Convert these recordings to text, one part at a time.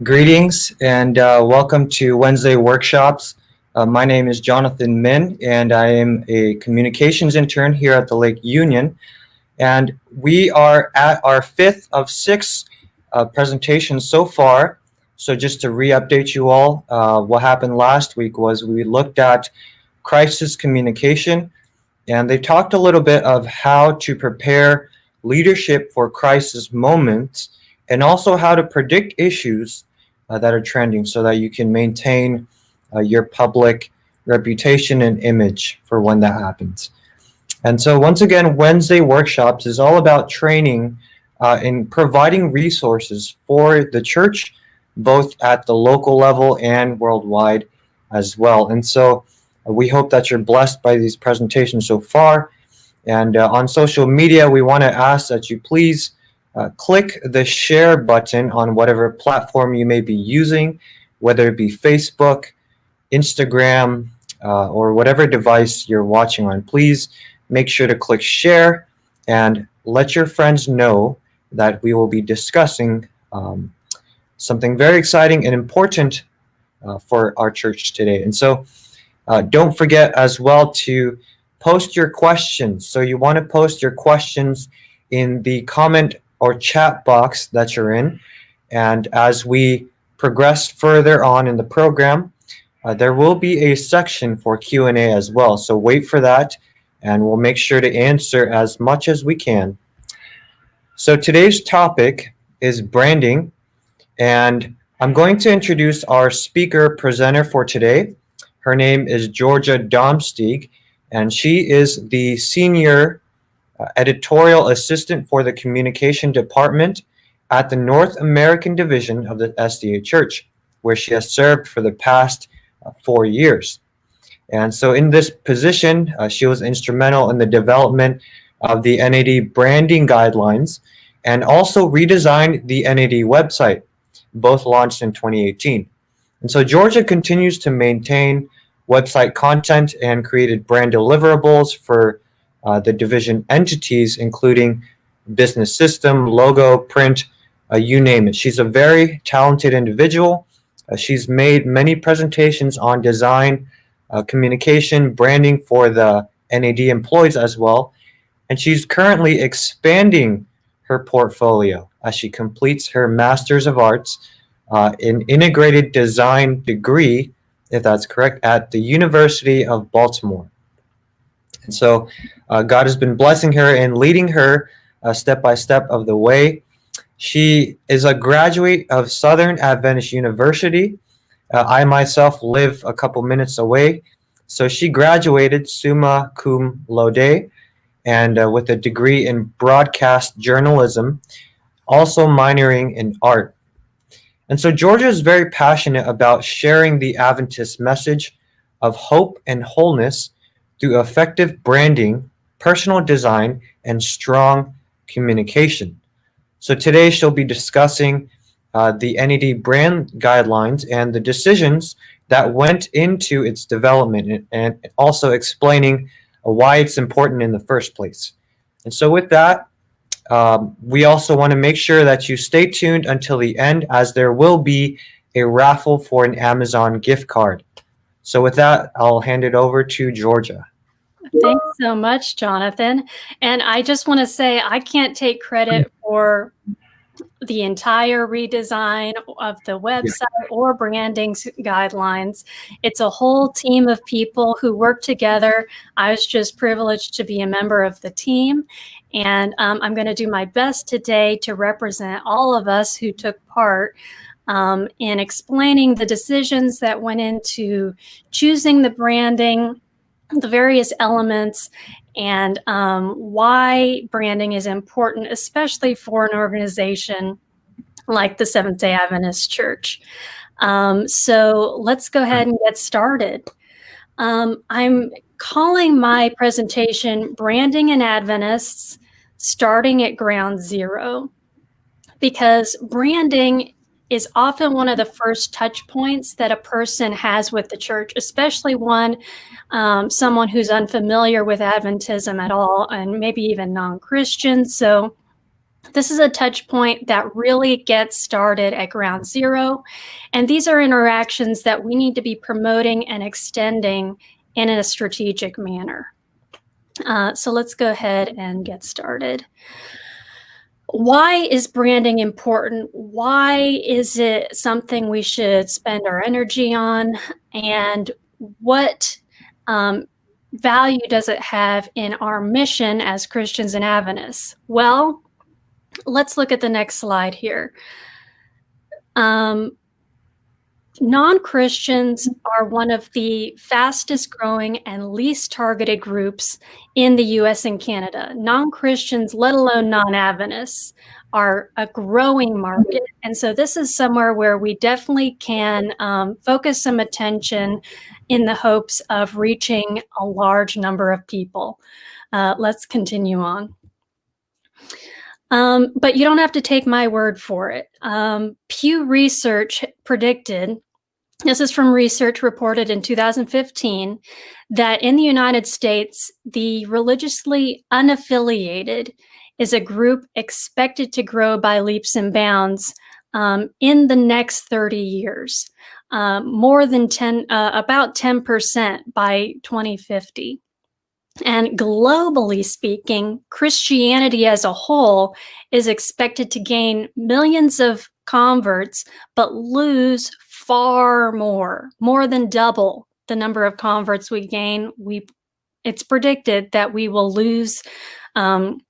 Greetings and welcome to Wednesday workshops. My name is Jonathan Min and I am a communications intern here at the Lake Union. And we are at our fifth of six presentations so far. So just to re-update you all, what happened last week was we looked at crisis communication, and they talked a little bit of how to prepare leadership for crisis moments and also how to predict issues that are trending so that you can maintain your public reputation and image for when that happens. And so once again, Wednesday workshops is all about training in providing resources for the church, both at the local level and worldwide as well. And so we hope that you're blessed by these presentations so far. And on social media, we want to ask that you please click the share button on whatever platform you may be using, whether it be Facebook, Instagram, or whatever device you're watching on. Please make sure to click share and let your friends know that we will be discussing something very exciting and important for our church today. And so don't forget as well to post your questions. So you want to post your questions in the comment or chat box that you're in. And as we progress further on in the program, there will be a section for Q&A as well. So wait for that, and we'll make sure to answer as much as we can. So today's topic is branding, and I'm going to introduce our speaker presenter for today. Her name is Georgia Domsteeg, and she is the senior editorial assistant for the communication department at the North American division of the SDA Church, where she has served for the past 4 years. And so in this position, she was instrumental in the development of the NAD branding guidelines and also redesigned the NAD website, both launched in 2018. And so Georgia continues to maintain website content and created brand deliverables for the division entities, including business system, logo, print, you name it. She's a very talented individual. She's made many presentations on design, communication, branding for the NAD employees as well. And she's currently expanding her portfolio as she completes her Master's of Arts in Integrated Design degree, if that's correct, at the University of Baltimore. And so God has been blessing her and leading her step by step of the way. She is a graduate of Southern Adventist University. I myself live a couple minutes away. So she graduated summa cum laude and with a degree in broadcast journalism, also minoring in art. And so Georgia is very passionate about sharing the Adventist message of hope and wholeness through effective branding, personal design, and strong communication. So today she'll be discussing the NAD brand guidelines and the decisions that went into its development, and also explaining why it's important in the first place. And so with that, we also want to make sure that you stay tuned until the end, as there will be a raffle for an Amazon gift card. So with that, I'll hand it over to Georgia. Thanks so much, Jonathan. And I just want to say I can't take credit for the entire redesign of the website or branding guidelines. It's a whole team of people who work together. I was just privileged to be a member of the team. And I'm going to do my best today to represent all of us who took part in explaining the decisions that went into choosing the branding, the various elements, and why branding is important, especially for an organization like the Seventh-day Adventist Church. So let's go ahead and get started. I'm calling my presentation Branding and Adventists, Starting at Ground Zero, because branding is often one of the first touch points that a person has with the church, especially someone who's unfamiliar with Adventism at all, and maybe even non-Christian. So This is a touch point that really gets started at ground zero, and these are interactions that we need to be promoting and extending in a strategic manner. So let's go ahead and get started. Why is branding important? Why is it something we should spend our energy on? And what value does it have in our mission as Christians and Adventists? Well, let's look at the next slide here. Non-Christians are one of the fastest growing and least targeted groups in the US and Canada. Non-Christians, let alone non-Adventists, are a growing market. And so this is somewhere where we definitely can focus some attention in the hopes of reaching a large number of people. Let's continue on. But you don't have to take my word for it. Pew Research predicted, this is from research reported in 2015, that in the United States, the religiously unaffiliated is a group expected to grow by leaps and bounds in the next 30 years, more than about 10% by 2050. And globally speaking, Christianity as a whole is expected to gain millions of converts, but lose far more than double the number of converts we gain. It's predicted that we will lose, and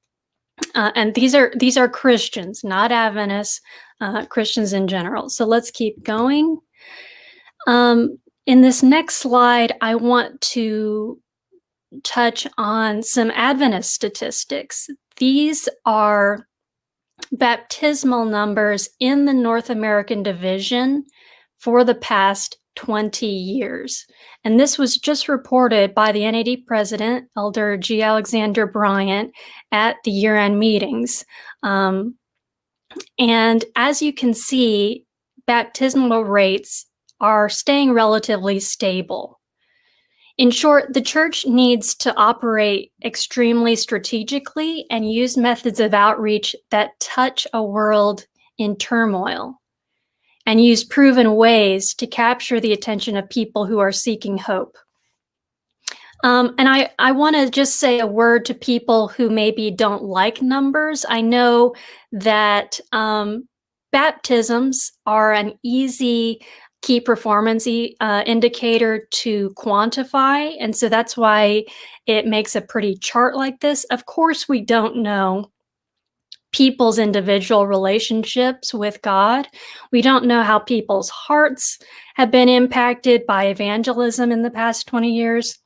these are Christians, not Adventists, Christians in general. So let's keep going. In this next slide, I want to touch on some Adventist statistics. These are baptismal numbers in the North American division for the past 20 years. And this was just reported by the NAD president, Elder G. Alexander Bryant, at the year-end meetings. And as you can see, baptismal rates are staying relatively stable. In short, the church needs to operate extremely strategically and use methods of outreach that touch a world in turmoil and use proven ways to capture the attention of people who are seeking hope. And I want to just say a word to people who maybe don't like numbers. I know that baptisms are an easy key performance indicator to quantify. And so that's why it makes a pretty chart like this. Of course, we don't know people's individual relationships with God. We don't know how people's hearts have been impacted by evangelism in the past 20 years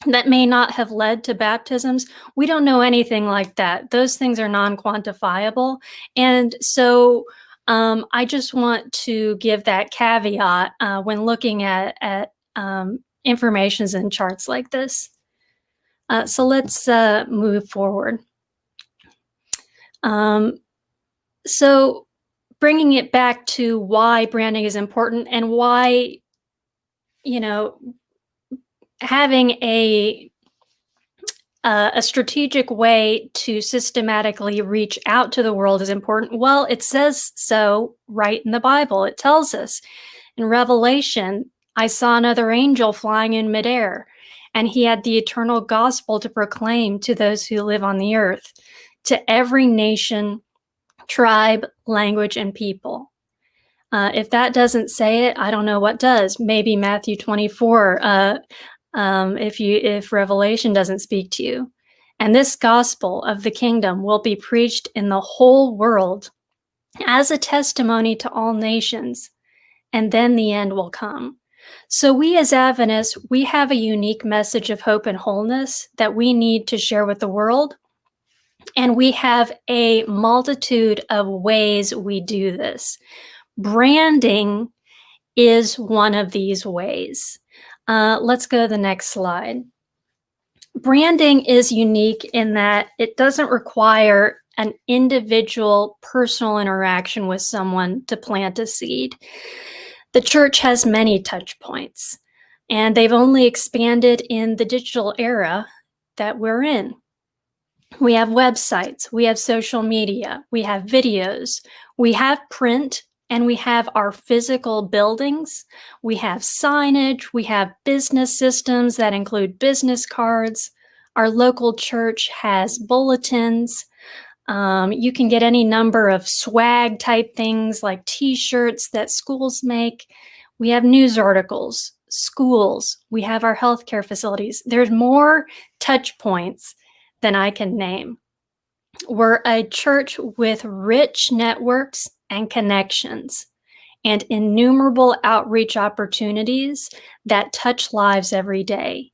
that may not have led to baptisms. We don't know anything like that. Those things are non-quantifiable. And so I just want to give that caveat when looking at informations and charts like this. So let's move forward. So bringing it back to why branding is important and why, having a strategic way to systematically reach out to the world is important. Well, it says so right in the Bible. It tells us in Revelation, I saw another angel flying in midair, and he had the eternal gospel to proclaim to those who live on the earth, to every nation, tribe, language, and people. If that doesn't say it, I don't know what does. Maybe Matthew 24, if Revelation doesn't speak to you. And this gospel of the kingdom will be preached in the whole world as a testimony to all nations, and then the end will come. So we as Adventists, we have a unique message of hope and wholeness that we need to share with the world. And we have a multitude of ways we do this. Branding is one of these ways. Let's go to the next slide. Branding is unique in that it doesn't require an individual personal interaction with someone to plant a seed. The church has many touch points, and they've only expanded in the digital era that we're in. We have websites, we have social media, we have videos, we have print, and we have our physical buildings. We have signage, we have business systems that include business cards. Our local church has bulletins. You can get any number of swag type things like t-shirts that schools make. We have news articles, schools, we have our healthcare facilities. There's more touch points than I can name. We're a church with rich networks and connections and innumerable outreach opportunities that touch lives every day.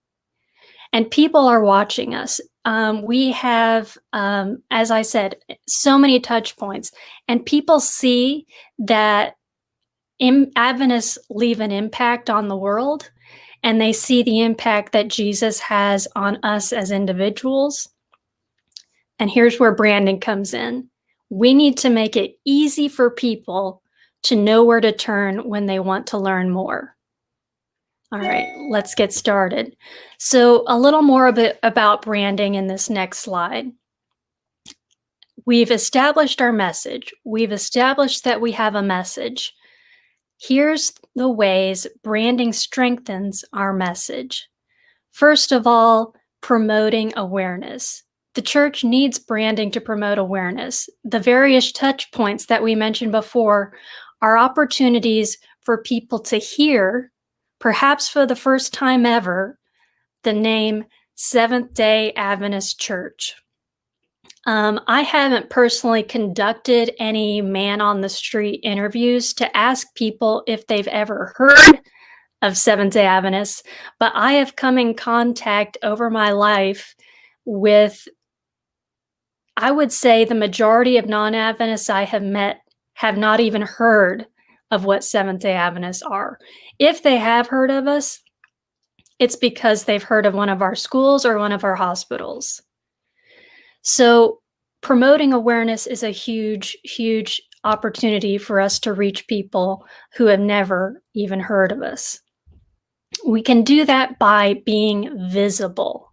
And people are watching us. We have, as I said, so many touch points, and people see that Adventists leave an impact on the world, and they see the impact that Jesus has on us as individuals. And here's where branding comes in. We need to make it easy for people to know where to turn when they want to learn more. All right, let's get started. So a little more about branding in this next slide. We've established our message. We've established that we have a message. Here's the ways branding strengthens our message. First of all, promoting awareness. The church needs branding to promote awareness. The various touch points that we mentioned before are opportunities for people to hear, perhaps for the first time ever, the name Seventh-day Adventist Church. I haven't personally conducted any man-on-the-street interviews to ask people if they've ever heard of Seventh-day Adventists, but I have come in contact over my life with, I would say, the majority of non-Adventists I have met have not even heard of what Seventh-day Adventists are. If they have heard of us, it's because they've heard of one of our schools or one of our hospitals. So promoting awareness is a huge, huge opportunity for us to reach people who have never even heard of us. We can do that by being visible.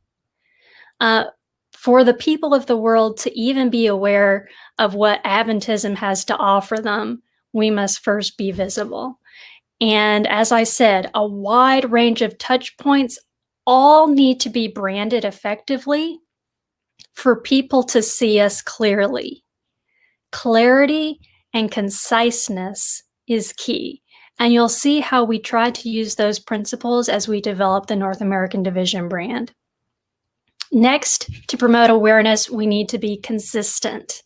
For the people of the world to even be aware of what Adventism has to offer them, we must first be visible. And as I said, a wide range of touch points all need to be branded effectively for people to see us clearly. Clarity and conciseness is key. And you'll see how we try to use those principles as we develop the North American Division brand. Next, to promote awareness, we need to be consistent.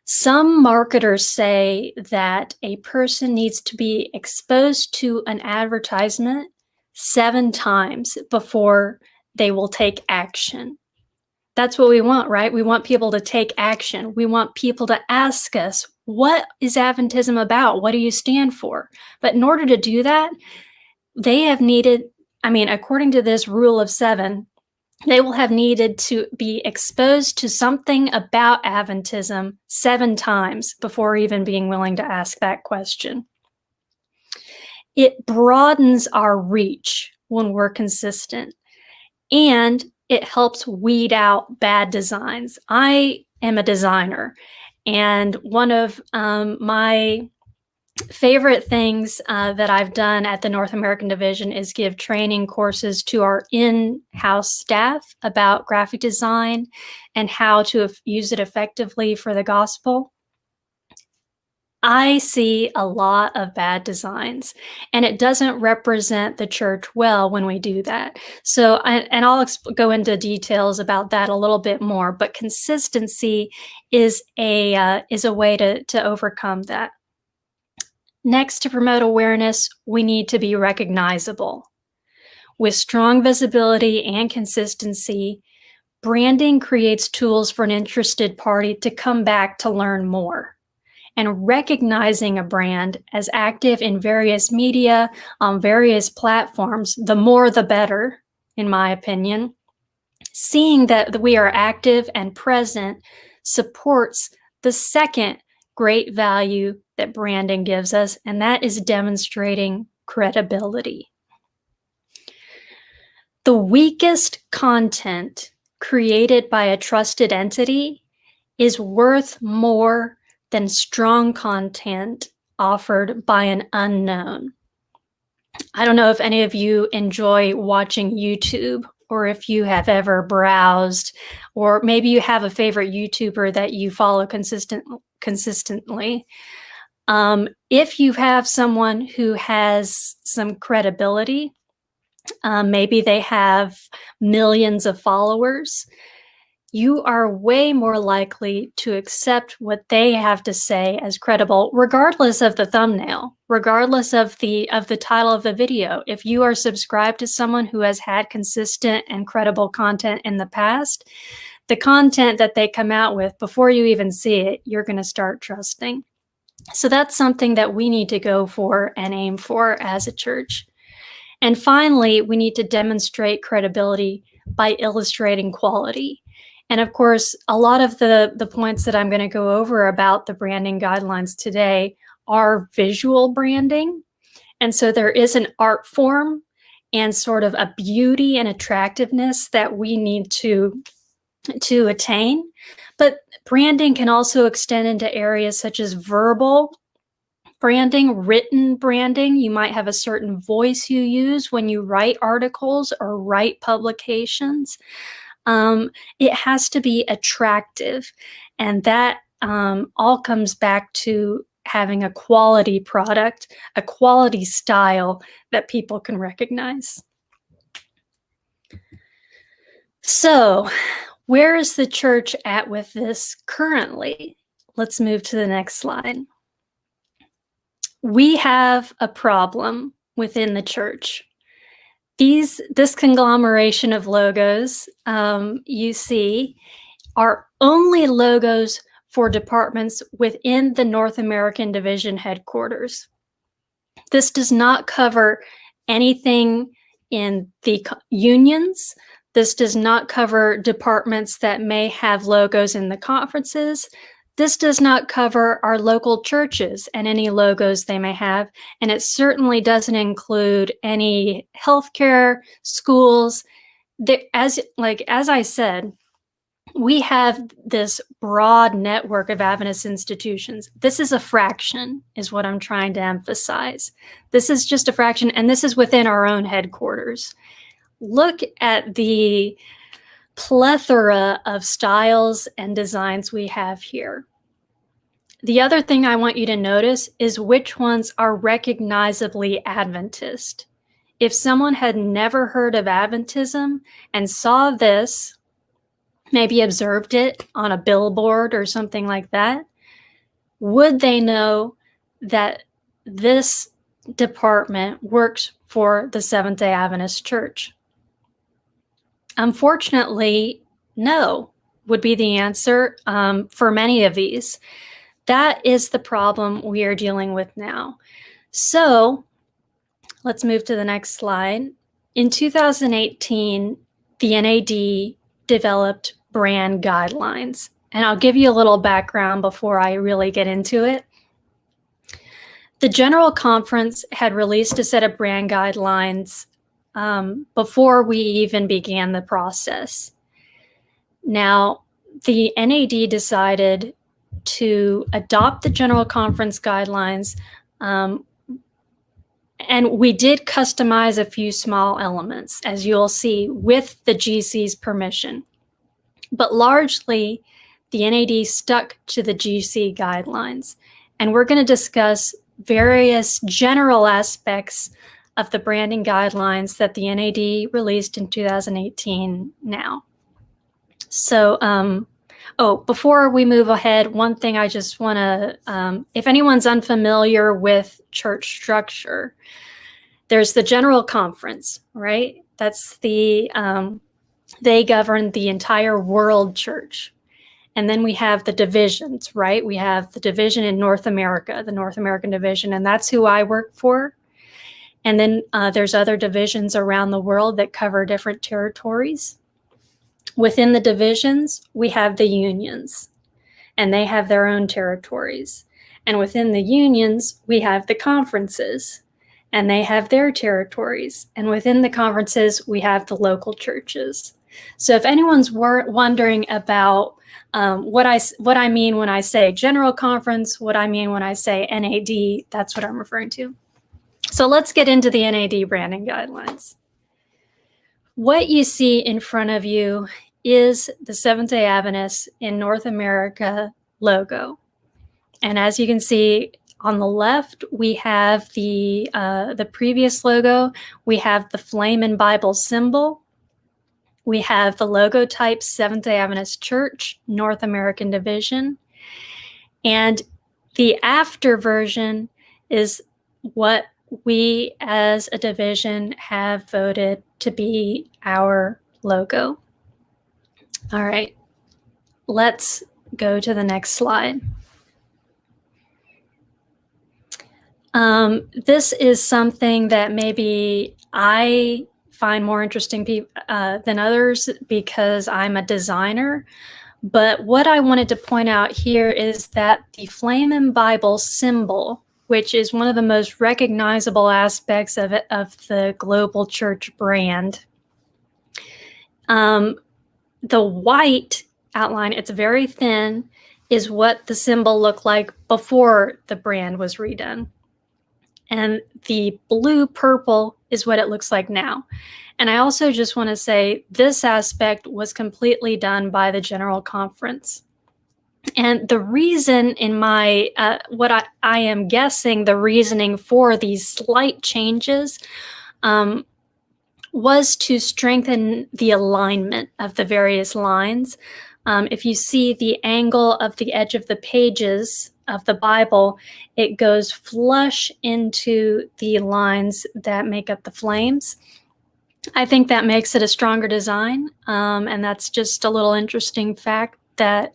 Some marketers say that a person needs to be exposed to an advertisement 7 times before they will take action. That's what we want, right? We want people to take action. We want people to ask us, what is Adventism about? What do you stand for? But in order to do that, they have needed, according to this rule of 7, they will have needed to be exposed to something about Adventism 7 times before even being willing to ask that question. It broadens our reach when we're consistent, and it helps weed out bad designs. I am a designer, and one of my favorite things that I've done at the North American Division is give training courses to our in-house staff about graphic design and how to use it effectively for the gospel. I see a lot of bad designs, and it doesn't represent the church well when we do that. So, and I'll go into details about that a little bit more, but consistency is a way to overcome that. Next, to promote awareness, we need to be recognizable. With strong visibility and consistency, branding creates tools for an interested party to come back to learn more. And recognizing a brand as active in various media, on various platforms, the more the better, in my opinion. Seeing that we are active and present supports the second great value that branding gives us, and that is demonstrating credibility. The weakest content created by a trusted entity is worth more than strong content offered by an unknown. I don't know if any of you enjoy watching YouTube, or if you have ever browsed, or maybe you have a favorite YouTuber that you follow consistently. If you have someone who has some credibility, maybe they have millions of followers, you are way more likely to accept what they have to say as credible, regardless of the thumbnail, regardless of the title of the video. If you are subscribed to someone who has had consistent and credible content in the past, the content that they come out with, before you even see it, you're going to start trusting. So that's something that we need to go for and aim for as a church. And finally, we need to demonstrate credibility by illustrating quality. And of course, a lot of the points that I'm going to go over about the branding guidelines today are visual branding. And so there is an art form and sort of a beauty and attractiveness that we need to attain. But branding can also extend into areas such as verbal branding, written branding. You might have a certain voice you use when you write articles or write publications. It has to be attractive, and that all comes back to having a quality product, a quality style that people can recognize. So, where is the church at with this currently? Let's move to the next slide. We have a problem within the church. This conglomeration of logos you see are only logos for departments within the North American Division headquarters. This does not cover anything in the unions. This does not cover departments that may have logos in the conferences. This does not cover our local churches and any logos they may have, and it certainly doesn't include any healthcare, schools. As I said, we have this broad network of Adventist institutions. This is a fraction, is what I'm trying to emphasize. This is just a fraction, and this is within our own headquarters. Look at the plethora of styles and designs we have here. The other thing I want you to notice is which ones are recognizably Adventist. If someone had never heard of Adventism and saw this, maybe observed it on a billboard or something like that, would they know that this department works for the Seventh-day Adventist Church? Unfortunately, no, would be the answer for many of these. That is the problem we are dealing with now. So let's move to the next slide. In 2018, the NAD developed brand guidelines. And I'll give you a little background before I really get into it. The General Conference had released a set of brand guidelines before we even began the process. Now, the NAD decided to adopt the General Conference guidelines, and we did customize a few small elements, as you'll see, with the GC's permission. But largely, the NAD stuck to the GC guidelines, and we're going to discuss various general aspects of the branding guidelines that the NAD released in 2018 now. So, before we move ahead, one thing I just want to, if anyone's unfamiliar with church structure, there's the General Conference, right? That's they govern the entire world church. And then we have the divisions, right? We have the division in North America, the North American division, and that's who I work for. And then there's other divisions around the world that cover different territories. Within the divisions, we have the unions, and they have their own territories. And within the unions, we have the conferences, and they have their territories. And within the conferences, we have the local churches. So if anyone's wondering about what I mean when I say General Conference, what I mean when I say NAD, that's what I'm referring to. So let's get into the NAD branding guidelines. What you see in front of you is the Seventh-day Adventist in North America logo. And as you can see on the left, we have the previous logo. We have the flame and Bible symbol. We have the logo type Seventh-day Adventist Church, North American Division. And the after version is what we as a division have voted to be our logo. All right, let's go to the next slide. This is something that maybe I find more interesting than others because I'm a designer. But what I wanted to point out here is that the flame and Bible symbol, which is one of the most recognizable aspects of the global church brand, the white outline, it's very thin, is what the symbol looked like before the brand was redone. And the blue purple is what it looks like now. And I also just want to say this aspect was completely done by the General Conference. And the reason in my, what I am guessing the reasoning for these slight changes was to strengthen the alignment of the various lines. If you see the angle of the edge of the pages of the Bible, it goes flush into the lines that make up the flames. I think that makes it a stronger design, and that's just a little interesting fact that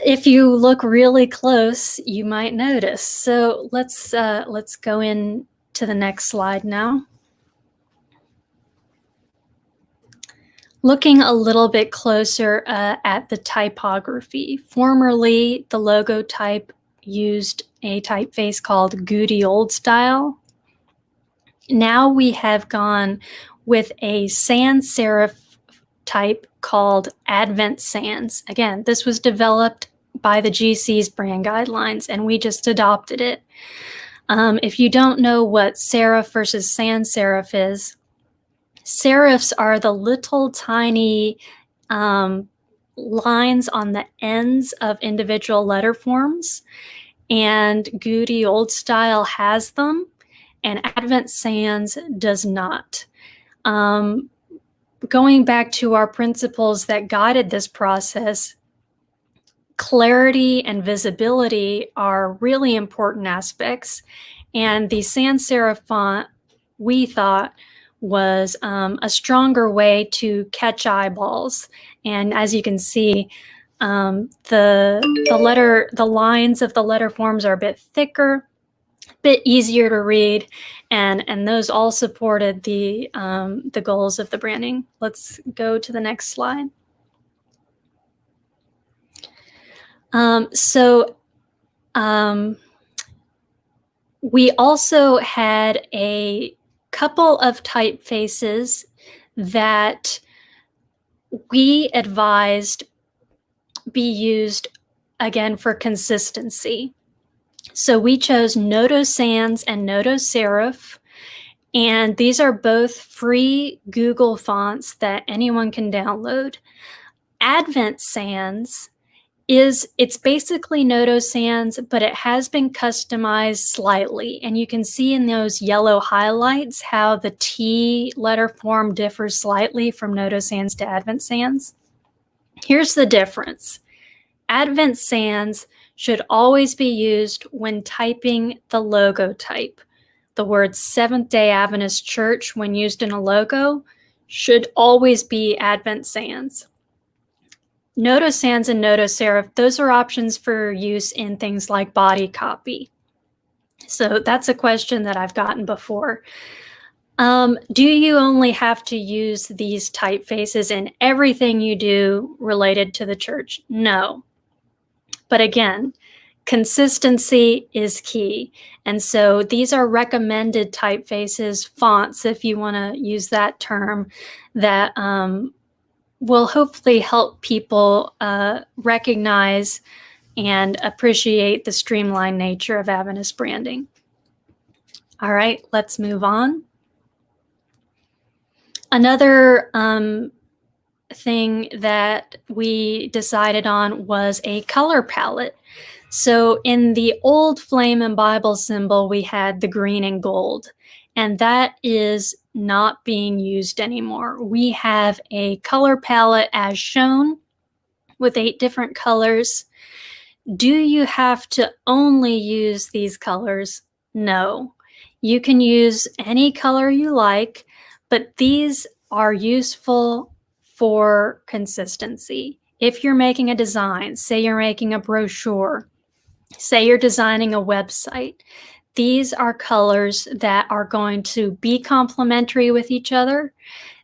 if you look really close, you might notice. So let's go in to the next slide now. Looking a little bit closer at the typography. Formerly, the logo type used a typeface called Goody Old Style. Now we have gone with a sans serif type called Advent Sans. Again, this was developed by the GC's brand guidelines, and we just adopted it. If you don't know what serif versus sans serif is, serifs are the little tiny lines on the ends of individual letter forms, and Goody Old Style has them, and Advent Sans does not. Going back to our principles that guided this process, clarity and visibility are really important aspects, and the sans serif font, we thought, was a stronger way to catch eyeballs. And as you can see, the lines of the letter forms are a bit thicker, a bit easier to read, and those all supported the goals of the branding. Let's go to the next slide. We also had a couple of typefaces that we advised be used again for consistency. So we chose Noto Sans and Noto Serif, and these are both free Google fonts that anyone can download. Advent Sans it's basically Noto Sans, but it has been customized slightly. And you can see in those yellow highlights how the T letter form differs slightly from Noto Sans to Advent Sans. Here's the difference. Advent Sans should always be used when typing the logo type. The word Seventh-day Adventist Church, when used in a logo, should always be Advent Sans. Noto Sans and Noto Serif, those are options for use in things like body copy. So that's a question that I've gotten before. Do you only have to use these typefaces in everything you do related to the church? No. But again, Consistency is key. And so these are recommended typefaces, fonts, if you want to use that term, that will hopefully help people recognize and appreciate the streamlined nature of Adventist branding. All right, let's move on. Another thing that we decided on was a color palette. So in the old flame and Bible symbol, we had the green and gold, and that is not being used anymore. We have a color palette as shown with 8 different colors. Do you have to only use these colors? No. You can use any color you like, but these are useful for consistency. If you're making a design, say you're making a brochure, say you're designing a website, these are colors that are going to be complementary with each other.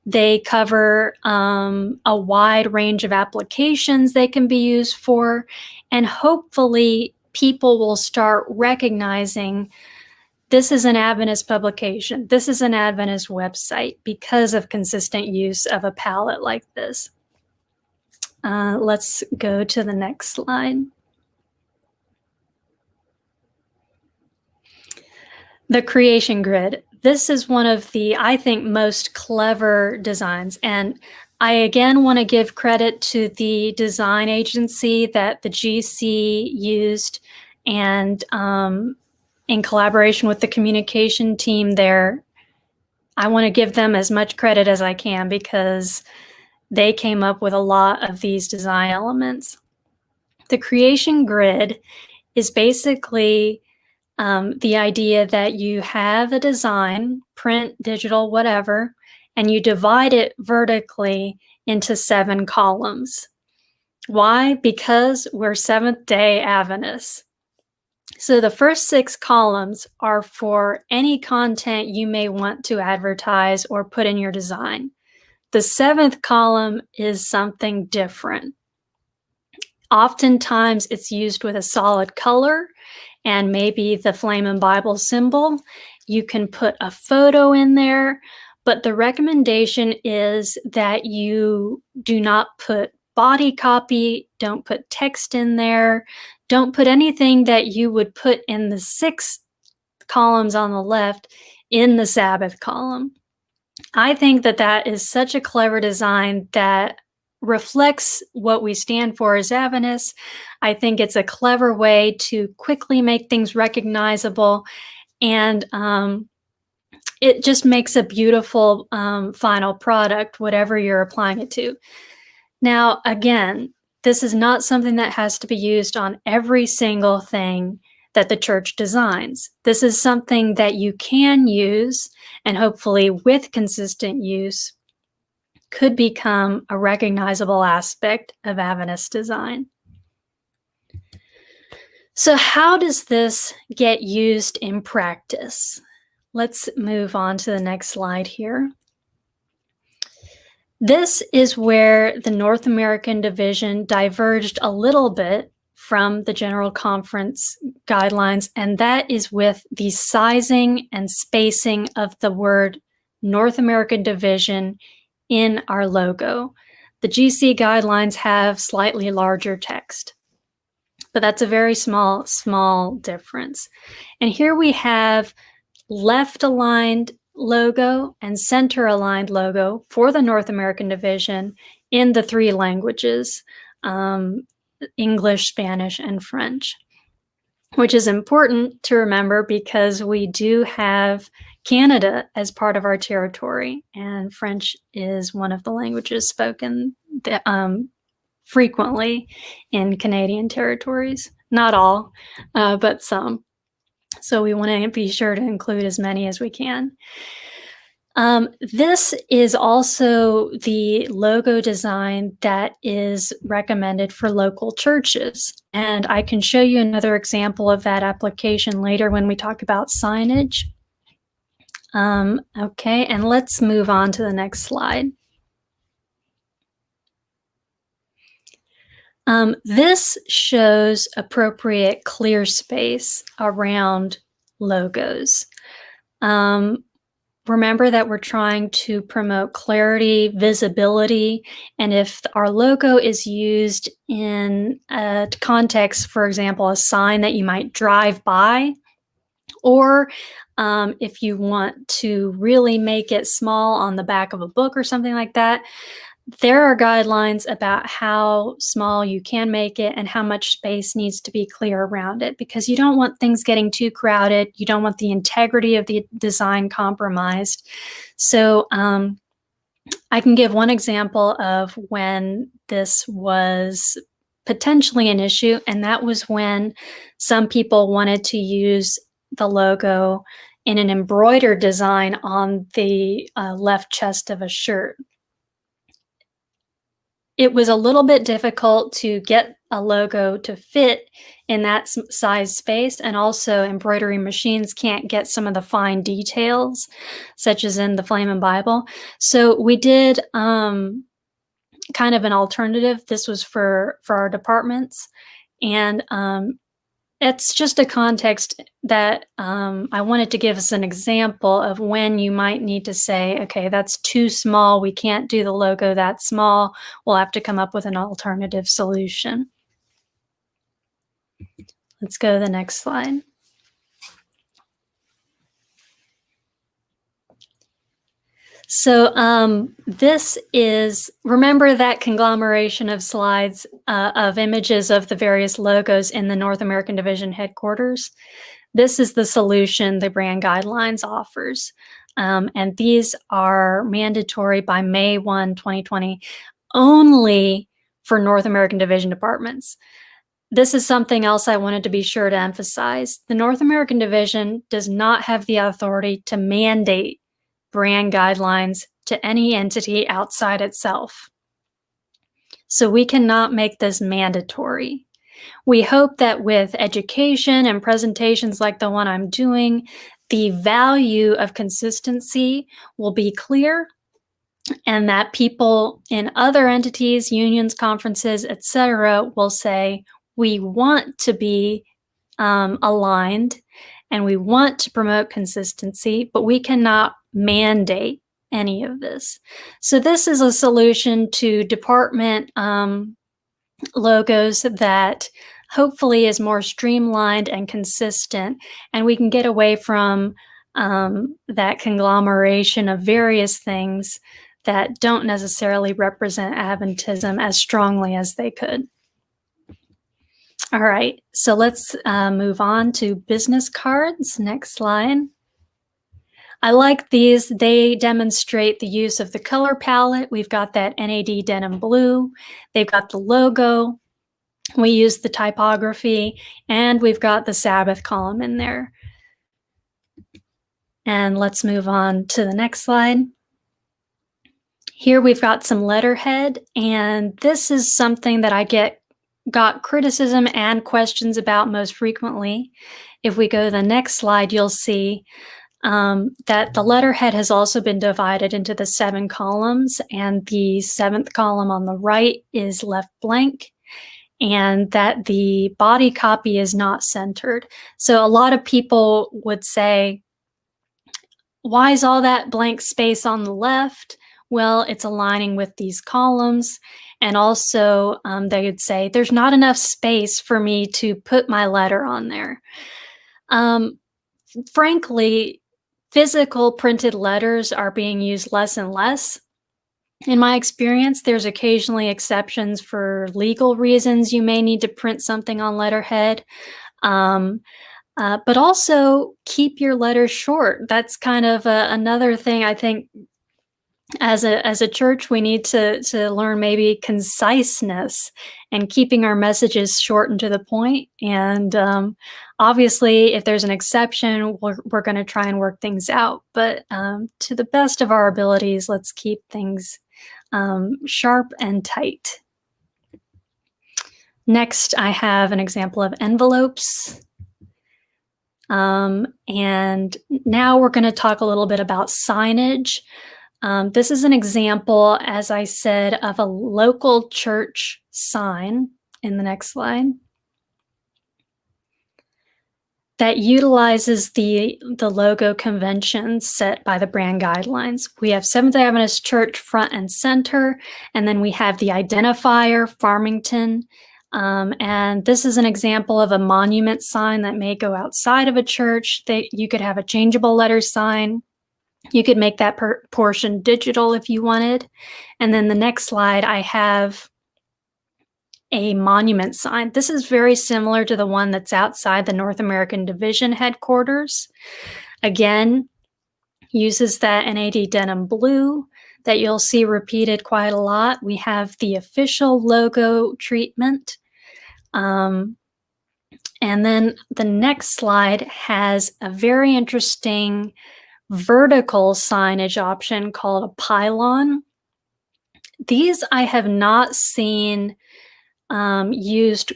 They cover a wide range of applications they can be used for, and hopefully people will start recognizing this is an Adventist publication, this is an Adventist website, because of consistent use of a palette like this. Let's go to the next slide. The creation grid. This is one of the, I think, most clever designs. And I again want to give credit to the design agency that the GC used, and in collaboration with the communication team there. I want to give them as much credit as I can because they came up with a lot of these design elements. The creation grid is basically the idea that you have a design, print, digital, whatever, and you divide it vertically into 7 columns. Why? Because we're Seventh-day Adventists. So the first 6 columns are for any content you may want to advertise or put in your design. The 7th column is something different. Oftentimes it's used with a solid color and maybe the flame and Bible symbol. You can put a photo in there, but the recommendation is that you do not put body copy, don't put text in there, don't put anything that you would put in the 6 columns on the left in the Sabbath column. I think that that is such a clever design that reflects what we stand for as Adventists. I think it's a clever way to quickly make things recognizable, and it just makes a beautiful final product, whatever you're applying it to. Now, again, this is not something that has to be used on every single thing that the church designs. This is something that you can use, and hopefully with consistent use could become a recognizable aspect of Adventist design. So how does this get used in practice? Let's move on to the next slide here. This is where the North American division diverged a little bit from the General Conference guidelines, and that is with the sizing and spacing of the word North American division in our logo. The GC guidelines have slightly larger text, but that's a very small difference. And here we have left-aligned logo and center-aligned logo for the North American division in the 3 languages, English, Spanish, and French, which is important to remember because we do have Canada as part of our territory, and French is one of the languages spoken frequently in Canadian territories. Not all, but some. So we want to be sure to include as many as we can. This is also the logo design that is recommended for local churches. And I can show you another example of that application later when we talk about signage. Okay, and let's move on to the next slide. This shows appropriate clear space around logos. Remember that we're trying to promote clarity, visibility, and if our logo is used in a context, for example, a sign that you might drive by, or if you want to really make it small on the back of a book or something like that, there are guidelines about how small you can make it and how much space needs to be clear around it, because you don't want things getting too crowded. You don't want the integrity of the design compromised. So I can give one example of when this was potentially an issue, and that was when some people wanted to use the logo in an embroidered design on the left chest of a shirt. It was a little bit difficult to get a logo to fit in that size space, and also embroidery machines can't get some of the fine details, such as in the Flamin' Bible. So we did kind of an alternative. This was for our departments, and it's just a context that I wanted to give us an example of when you might need to say, okay, that's too small. We can't do the logo that small. We'll have to come up with an alternative solution. Let's go to the next slide. So this is, remember that conglomeration of slides of images of the various logos in the North American Division headquarters? This is the solution the brand guidelines offers. And these are mandatory by May 1, 2020, only for North American Division departments. This is something else I wanted to be sure to emphasize. The North American Division does not have the authority to mandate brand guidelines to any entity outside itself. So we cannot make this mandatory. We hope that with education and presentations like the one I'm doing, the value of consistency will be clear, and that people in other entities, unions, conferences, etc., will say, we want to be aligned and we want to promote consistency, but we cannot mandate any of this. So this is a solution to department logos that hopefully is more streamlined and consistent, and we can get away from that conglomeration of various things that don't necessarily represent Adventism as strongly as they could. All right, so let's move on to business cards. Next slide. I like these. They demonstrate the use of the color palette. We've got that NAD denim blue. They've got the logo. We use the typography, and we've got the Sabbath column in there. And let's move on to the next slide. Here we've got some letterhead, and this is something that I got criticism and questions about most frequently. If we go to the next slide, you'll see that the letterhead has also been divided into the 7 columns, and the 7th column on the right is left blank, and that the body copy is not centered. So a lot of people would say, why is all that blank space on the left? Well, it's aligning with these columns. And also they would say, there's not enough space for me to put my letter on there. Frankly, physical printed letters are being used less and less. In my experience, there's occasionally exceptions for legal reasons. You may need to print something on letterhead. But also keep your letters short. That's kind of another thing I think as a church we need to learn, maybe conciseness and keeping our messages short and to the point. And obviously, if there's an exception, we're going to try and work things out. But to the best of our abilities, let's keep things sharp and tight. Next, I have an example of envelopes. And now we're going to talk a little bit about signage. This is an example, as I said, of a local church sign. in the next slide, that utilizes the logo conventions set by the brand guidelines. We have Seventh-day Adventist Church front and center, and then we have the identifier, Farmington. And this is an example of a monument sign that may go outside of a church. You could have a changeable letter sign. You could make that portion digital if you wanted. And then the next slide, I have a monument sign. This is very similar to the one that's outside the North American Division headquarters. Again, uses that NAD denim blue that you'll see repeated quite a lot. We have the official logo treatment. And then the next slide has a very interesting vertical signage option called a pylon. These I have not seen used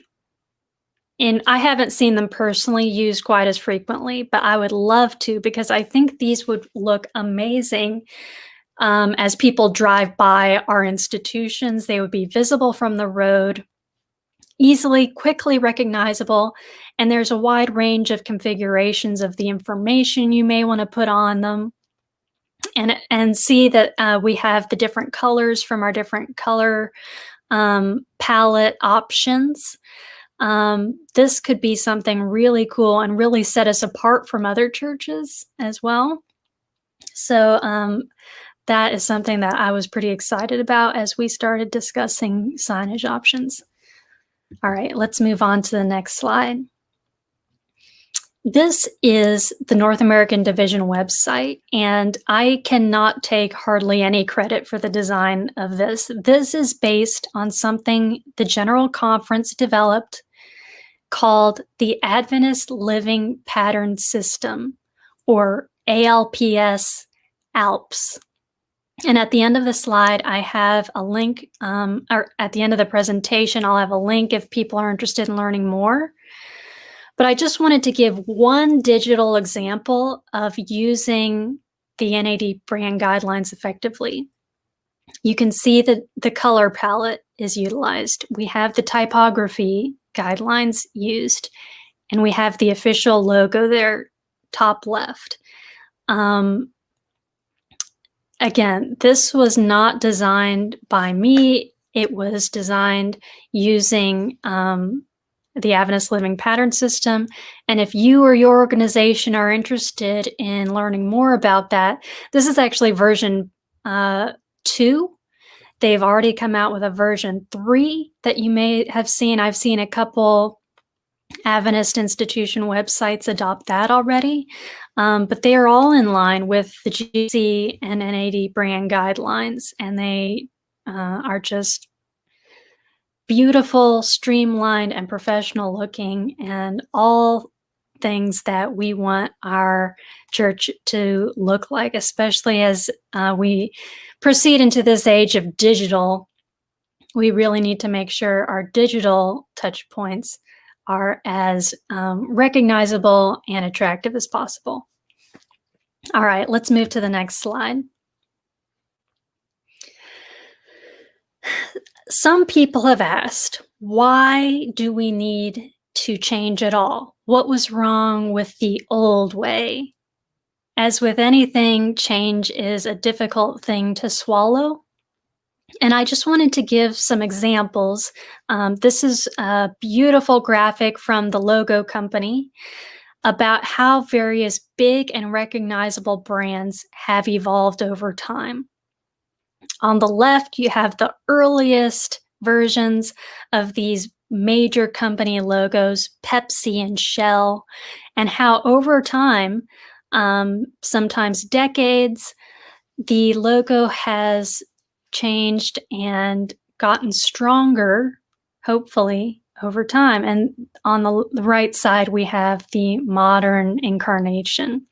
I haven't seen them personally used quite as frequently, but I would love to, because I think these would look amazing as people drive by our institutions. They would be visible from the road, easily, quickly recognizable, and there's a wide range of configurations of the information you may want to put on them. And see that we have the different colors from our different color palette options. This could be something really cool and really set us apart from other churches as well. So that is something that I was pretty excited about as we started discussing signage options. All right, let's move on to the next slide. This is the North American Division website, and I cannot take hardly any credit for the design of this. This is based on something the General Conference developed called the Adventist Living Pattern System, or ALPS, ALPS. And at the end of the slide, I have a link, or at the end of the presentation, I'll have a link if people are interested in learning more. But I just wanted to give one digital example of using the NAD brand guidelines effectively. You can see that the color palette is utilized. We have the typography guidelines used, and we have the official logo there, top left. Again, this was not designed by me. It was designed using the Adventist Living Pattern System. And if you or your organization are interested in learning more about that, this is actually version 2. They've already come out with a version 3 that you may have seen. I've seen a couple Adventist institution websites adopt that already, but they are all in line with the GC and NAD brand guidelines, and they are just beautiful, streamlined, and professional looking, and all things that we want our church to look like, especially as we proceed into this age of digital. We really need to make sure our digital touch points are as recognizable and attractive as possible. All right, let's move to the next slide. Some people have asked, why do we need to change at all? What was wrong with the old way? As with anything, change is a difficult thing to swallow. And I just wanted to give some examples. This is a beautiful graphic from the logo company about how various big and recognizable brands have evolved over time. On the left, you have the earliest versions of these major company logos, Pepsi and Shell, and how over time, sometimes decades, the logo has changed and gotten stronger, hopefully, over time. And on the right side, we have the modern incarnation.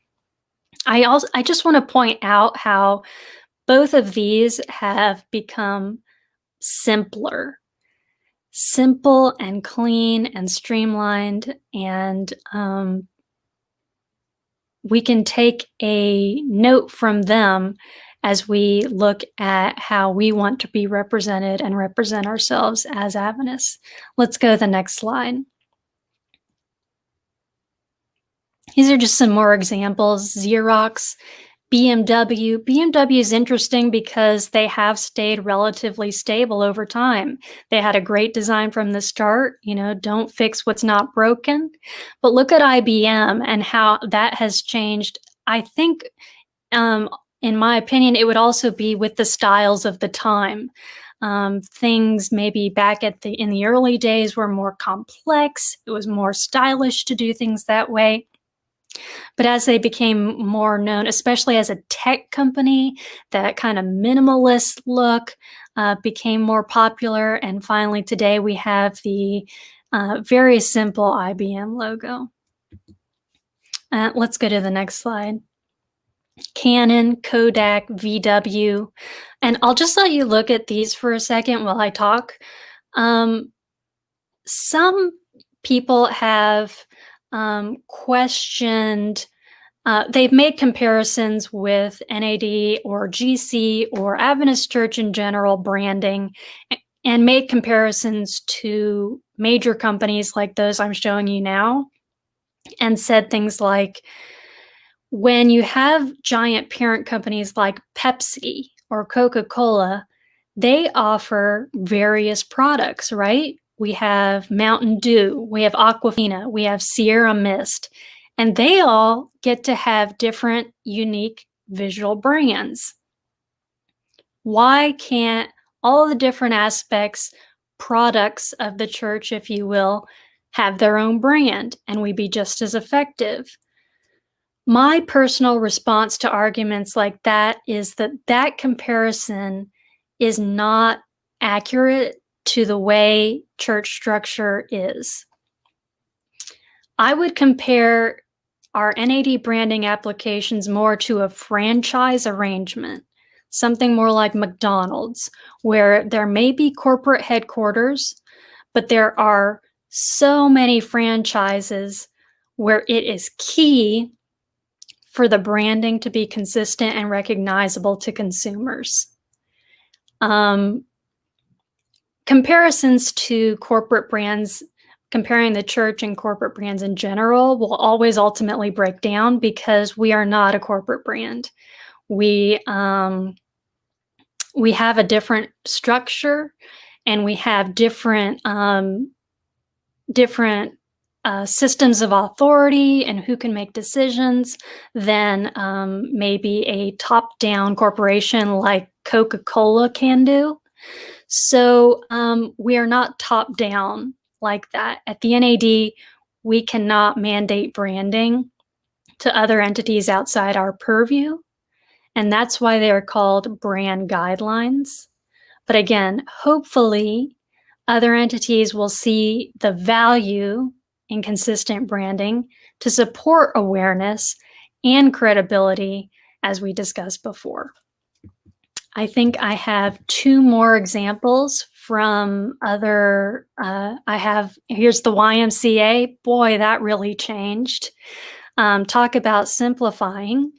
I just want to point out how both of these have become simpler, simple and clean and streamlined, and we can take a note from them as we look at how we want to be represented and represent ourselves as Adventists. Let's go to the next slide. These are just some more examples. Xerox, BMW. BMW is interesting because they have stayed relatively stable over time. They had a great design from the start, don't fix what's not broken. But look at IBM and how that has changed. I think, in my opinion, it would also be with the styles of the time. Things maybe back in the early days were more complex. It was more stylish to do things that way. But as they became more known, especially as a tech company, that kind of minimalist look became more popular. And finally, today we have the very simple IBM logo. Let's go to the next slide. Canon, Kodak, VW. And I'll just let you look at these for a second while I talk. Some people have questioned, they've made comparisons with NAD or GC or Adventist Church in general branding, and made comparisons to major companies like those I'm showing you now, and said things like, when you have giant parent companies like Pepsi or Coca-Cola, they offer various products, right? We have Mountain Dew, we have Aquafina, we have Sierra Mist, and they all get to have different, unique visual brands. Why can't all the different aspects, products of the church, if you will, have their own brand and we be just as effective? My personal response to arguments like that is that comparison is not accurate to the way church structure is. I would compare our NAD branding applications more to a franchise arrangement, something more like McDonald's, where there may be corporate headquarters, but there are so many franchises where it is key for the branding to be consistent and recognizable to consumers. Comparisons to corporate brands, comparing the church and corporate brands in general, will always ultimately break down because we are not a corporate brand. We have a different structure, and we have different systems of authority and who can make decisions than maybe a top-down corporation like Coca-Cola can do. So we are not top-down like that. At the NAD, we cannot mandate branding to other entities outside our purview, and that's why they are called brand guidelines. But again, hopefully, other entities will see the value in consistent branding to support awareness and credibility, as we discussed before. I think I have two more examples from other, here's the YMCA. Boy, that really changed. Talk about simplifying.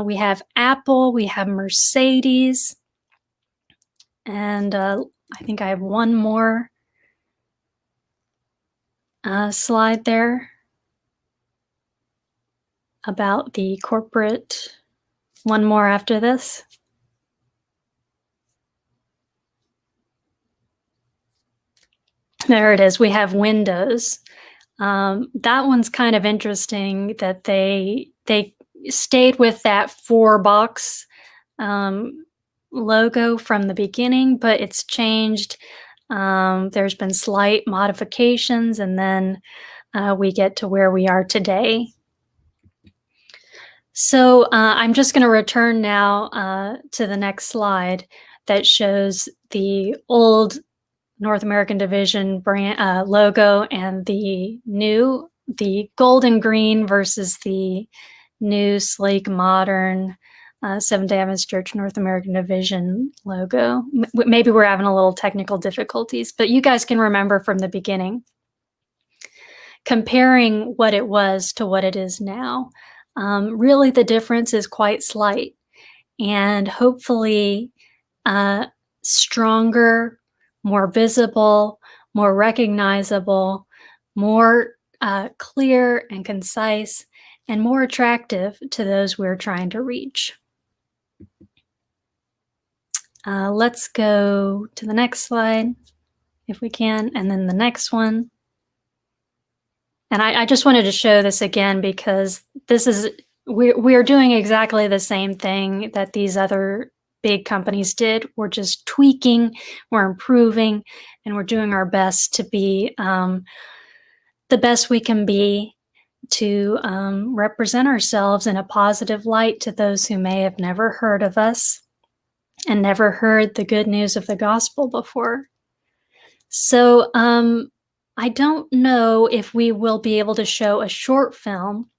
We have Apple, we have Mercedes, and I think I have one more slide there about the corporate. One more after this. There it is. We have Windows. That one's kind of interesting that they stayed with that 4-box logo from the beginning, but it's changed. There's been slight modifications, and then we get to where we are today. So I'm just going to return now to the next slide that shows the old North American Division brand logo and the gold and green versus the new, sleek, modern Seventh-day Adventist Church North American Division logo. Maybe we're having a little technical difficulties, but you guys can remember from the beginning. Comparing what it was to what it is now, really the difference is quite slight. and hopefully stronger, more visible, more recognizable, more clear and concise, and more attractive to those we're trying to reach. Let's go to the next slide, if we can, and then the next one. And I just wanted to show this again because this is, we're doing exactly the same thing that these other big companies did. We're just tweaking, we're improving, and we're doing our best to be the best we can be to represent ourselves in a positive light to those who may have never heard of us and never heard the good news of the gospel before. So I don't know if we will be able to show a short film.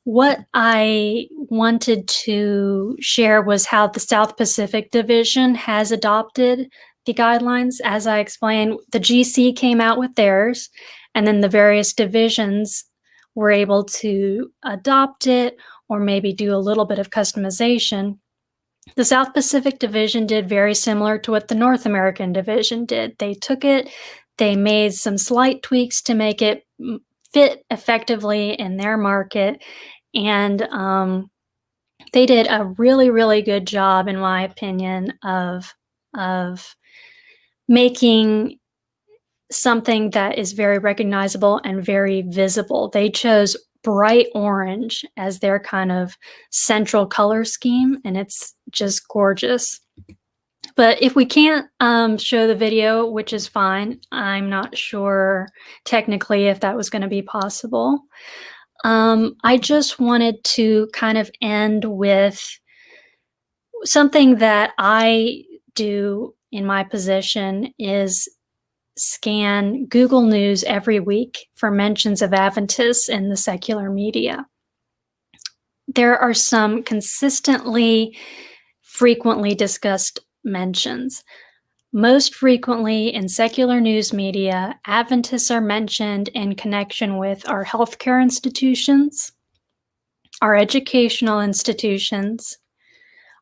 What I wanted to share was how the South Pacific Division has adopted the guidelines. As I explained, the GC came out with theirs, and then the various divisions were able to adopt it or maybe do a little bit of customization. The South Pacific Division did very similar to what the North American Division did. They took it, they made some slight tweaks to make it fit effectively in their market, and they did a really, really good job, in my opinion, of making something that is very recognizable and very visible. They chose bright orange as their kind of central color scheme, and it's just gorgeous. But if we can't show the video, which is fine, I'm not sure technically if that was going to be possible. I just wanted to kind of end with something that I do in my position is scan Google News every week for mentions of Adventists in the secular media. There are some consistently, frequently discussed mentions. Most frequently in secular news media, Adventists are mentioned in connection with our healthcare institutions, our educational institutions,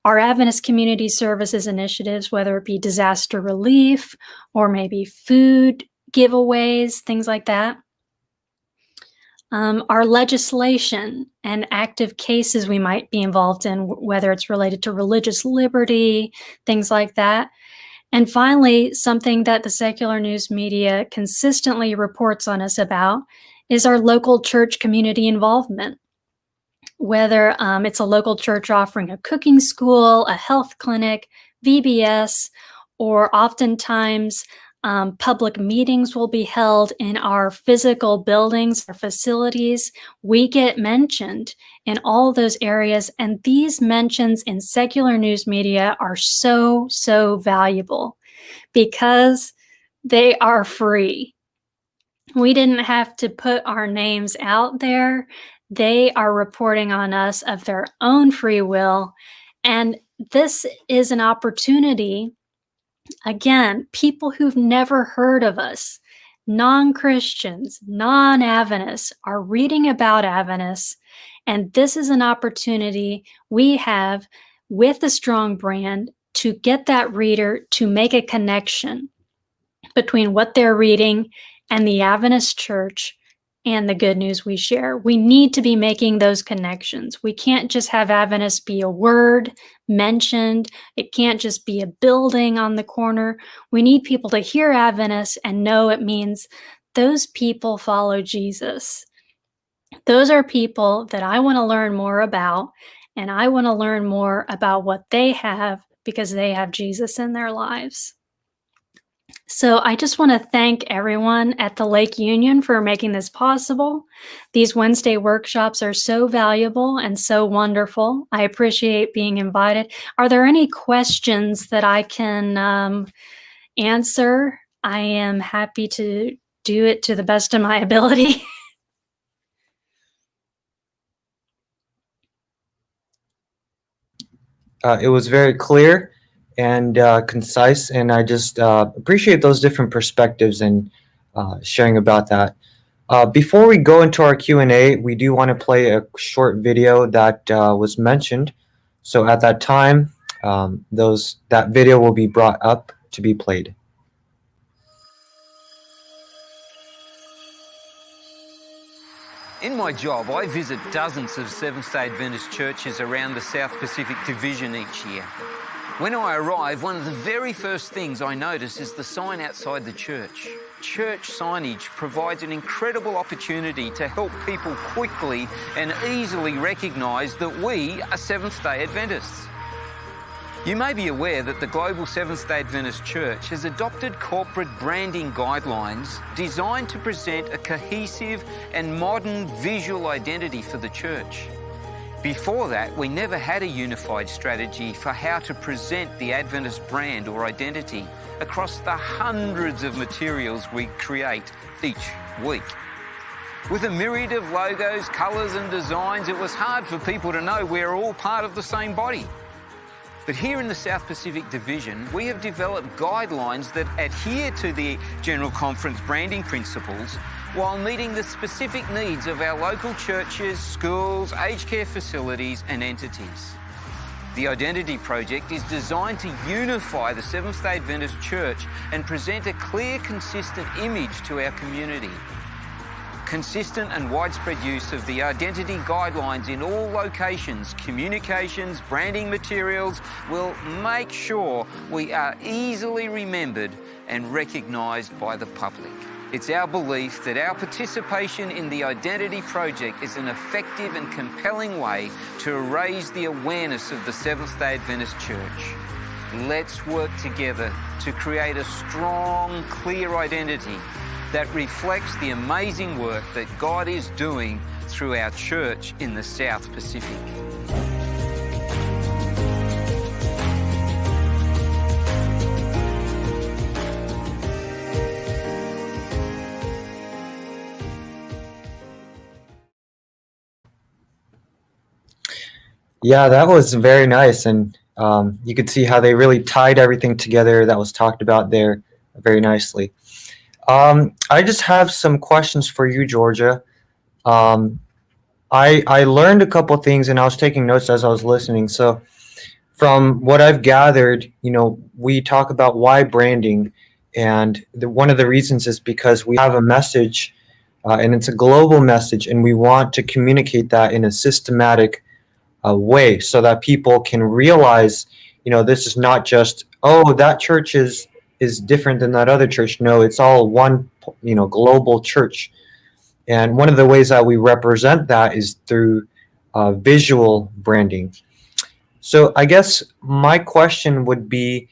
our Adventist community services initiatives, whether it be disaster relief or maybe food giveaways, things like that. Our legislation and active cases we might be involved in, whether it's related to religious liberty, things like that. And finally, something that the secular news media consistently reports on us about is our local church community involvement. Whether it's a local church offering a cooking school, a health clinic, VBS, or oftentimes public meetings will be held in our physical buildings, our facilities. We get mentioned in all those areas, and these mentions in secular news media are so, so valuable because they are free. We didn't have to put our names out there. They are reporting on us of their own free will. And this is an opportunity, again, people who've never heard of us, non-Christians, non-Adventists are reading about Adventists. And this is an opportunity we have with a strong brand to get that reader to make a connection between what they're reading and the Adventist church and the good news we share. We need to be making those connections. We can't just have Adventist be a word mentioned. It can't just be a building on the corner. We need people to hear Adventist and know it means those people follow Jesus. Those are people that I want to learn more about, and I want to learn more about what they have because they have Jesus in their lives. So I just want to thank everyone at the Lake Union for making this possible. These Wednesday workshops are so valuable and so wonderful. I appreciate being invited. Are there any questions that I can answer? I am happy to do it to the best of my ability. It was very clear and concise, and I just appreciate those different perspectives and sharing about that. Before we go into our Q&A, we do want to play a short video that was mentioned So at that time, that video will be brought up to be played. In my job, I visit dozens of Seventh-day Adventist churches around the South Pacific Division each year. When I arrive, one of the very first things I notice is the sign outside the church. Church signage provides an incredible opportunity to help people quickly and easily recognise that we are Seventh-day Adventists. You may be aware that the Global Seventh-day Adventist Church has adopted corporate branding guidelines designed to present a cohesive and modern visual identity for the church. Before that, we never had a unified strategy for how to present the Adventist brand or identity across the hundreds of materials we create each week. With a myriad of logos, colours and designs, it was hard for people to know we're all part of the same body. But here in the South Pacific Division, we have developed guidelines that adhere to the General Conference branding principles while meeting the specific needs of our local churches, schools, aged care facilities and entities. The Identity Project is designed to unify the Seventh-day Adventist Church and present a clear, consistent image to our community. Consistent and widespread use of the identity guidelines in all locations, communications, branding materials will make sure we are easily remembered and recognised by the public. It's our belief that our participation in the Identity Project is an effective and compelling way to raise the awareness of the Seventh-day Adventist Church. Let's work together to create a strong, clear identity that reflects the amazing work that God is doing through our church in the South Pacific. Yeah, that was very nice, and you could see how they really tied everything together that was talked about there very nicely. I just have some questions for you, Georgia. I learned a couple things, and I was taking notes as I was listening. So, from what I've gathered, we talk about why branding, and one of the reasons is because we have a message, and it's a global message, and we want to communicate that in a systematic way so that people can realize, this is not just, oh, that church is different than that other church. No, it's all one, global church. And one of the ways that we represent that is through visual branding. So I guess my question would be,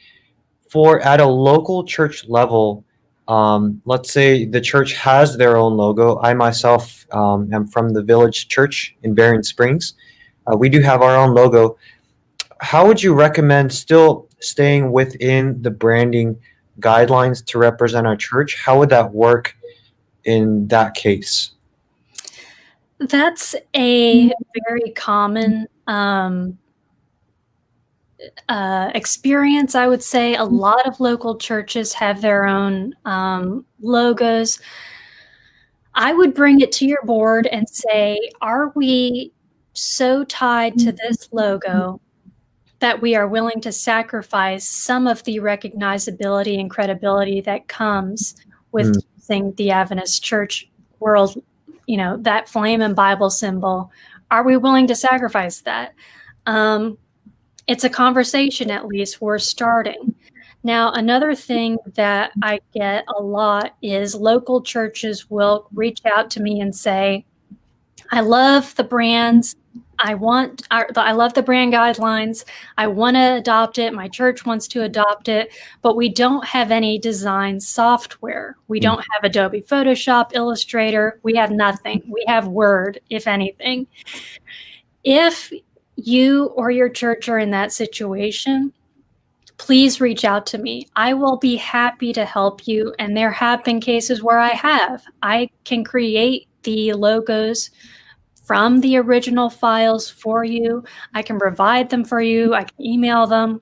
for at a local church level, let's say the church has their own logo. I myself am from the Village Church in Barron Springs. We do have our own logo. How would you recommend still staying within the branding guidelines to represent our church? How would that work in that case? That's a very common experience, I would say. A lot of local churches have their own logos. I would bring it to your board and say, are we so tied to this logo that we are willing to sacrifice some of the recognizability and credibility that comes with using the Adventist Church world, that flame and Bible symbol? Are we willing to sacrifice that? It's a conversation, at least we're starting. Now, another thing that I get a lot is local churches will reach out to me and say, I love the brands. I love the brand guidelines. I want to adopt it. My church wants to adopt it, but we don't have any design software. We don't have Adobe Photoshop, Illustrator. We have nothing. We have Word, if anything. If you or your church are in that situation, please reach out to me. I will be happy to help you. And there have been cases where I can create the logos from the original files for you. I can provide them for you. I can email them.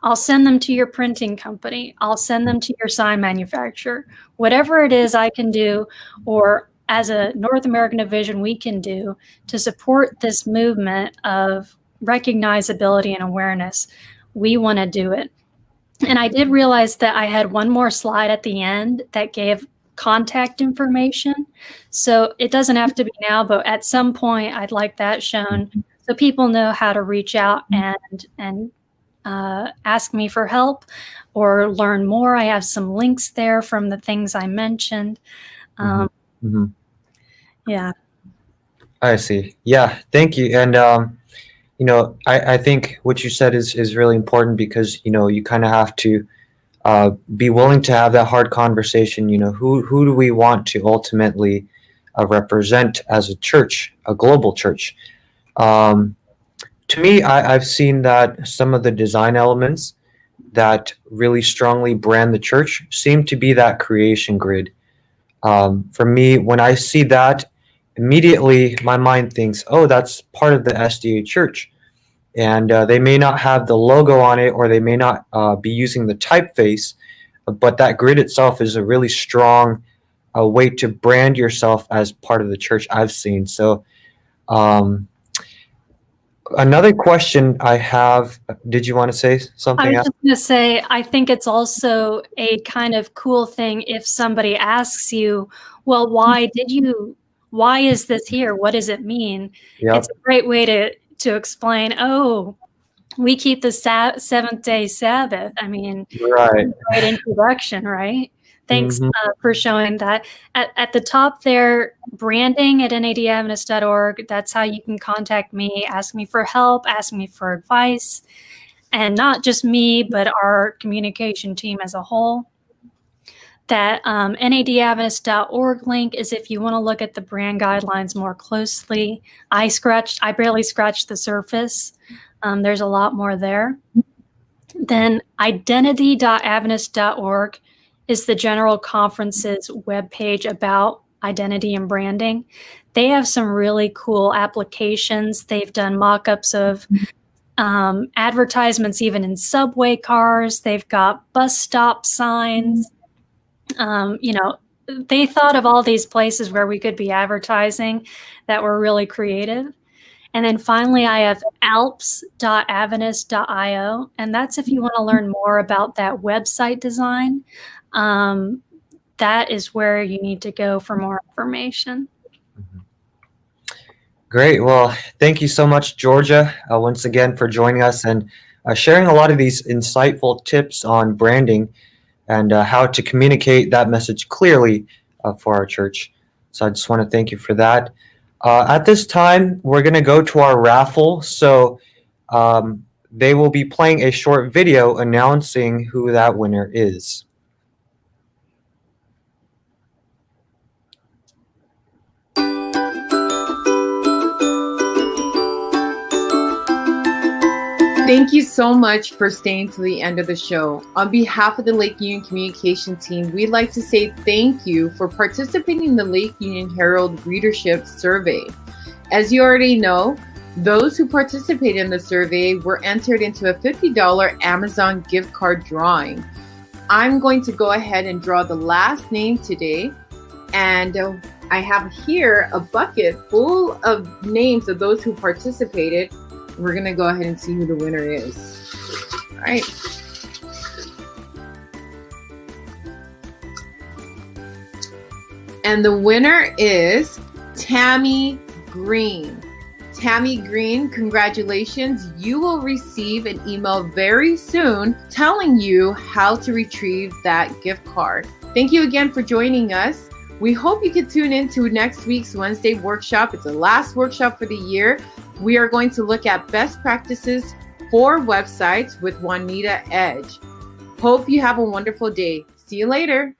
I'll send them to your printing company. I'll send them to your sign manufacturer. Whatever it is I can do, or as a North American division we can do to support this movement of recognizability and awareness, we want to do it. And I did realize that I had one more slide at the end that gave contact information. So it doesn't have to be now, but at some point I'd like that shown so people know how to reach out and ask me for help or learn more. I have some links there from the things I mentioned. Yeah. I see. Yeah, thank you. And I think what you said is really important because you kind of have to be willing to have that hard conversation. Who do we want to ultimately represent as a church, a global church? To me, I've seen that some of the design elements that really strongly brand the church seem to be that creation grid. For me, when I see that, immediately my mind thinks, oh, that's part of the SDA church. And they may not have the logo on it, or they may not be using the typeface, but that grid itself is a really strong way to brand yourself as part of the church I've seen. So another question I have, did you want to say something I was else? just going to say, I think it's also a kind of cool thing if somebody asks you, well, why is this here? What does it mean? Yep. It's a great way to explain, oh, we keep the seventh-day Sabbath. I mean, Right. great introduction, right? Thanks Mhm. for showing that. At the top there, branding at nadadventist.org. That's how you can contact me, ask me for help, ask me for advice. And not just me, but our communication team as a whole. That nadadventist.org link is if you want to look at the brand guidelines more closely. I barely scratched the surface. There's a lot more there. Then identity.adventist.org is the General Conference's webpage about identity and branding. They have some really cool applications. They've done mock-ups of advertisements even in subway cars. They've got bus stop signs. They thought of all these places where we could be advertising that were really creative. And then finally, I have alps.adventist.io, and that's if you want to learn more about that website design. That is where you need to go for more information. Great. Well, thank you so much, Georgia, once again for joining us and sharing a lot of these insightful tips on branding and how to communicate that message clearly for our church. So I just want to thank you for that. At this time, we're going to go to our raffle. So they will be playing a short video announcing who that winner is. Thank you so much for staying to the end of the show. On behalf of the Lake Union Communication team, we'd like to say thank you for participating in the Lake Union Herald Readership Survey. As you already know, those who participated in the survey were entered into a $50 Amazon gift card drawing. I'm going to go ahead and draw the last name today, and I have here a bucket full of names of those who participated. We're going to go ahead and see who the winner is. All right. And the winner is Tammy Green. Tammy Green, congratulations. You will receive an email very soon telling you how to retrieve that gift card. Thank you again for joining us. We hope you can tune in to next week's Wednesday workshop. It's the last workshop for the year. We are going to look at best practices for websites with Juanita Edge. Hope you have a wonderful day. See you later.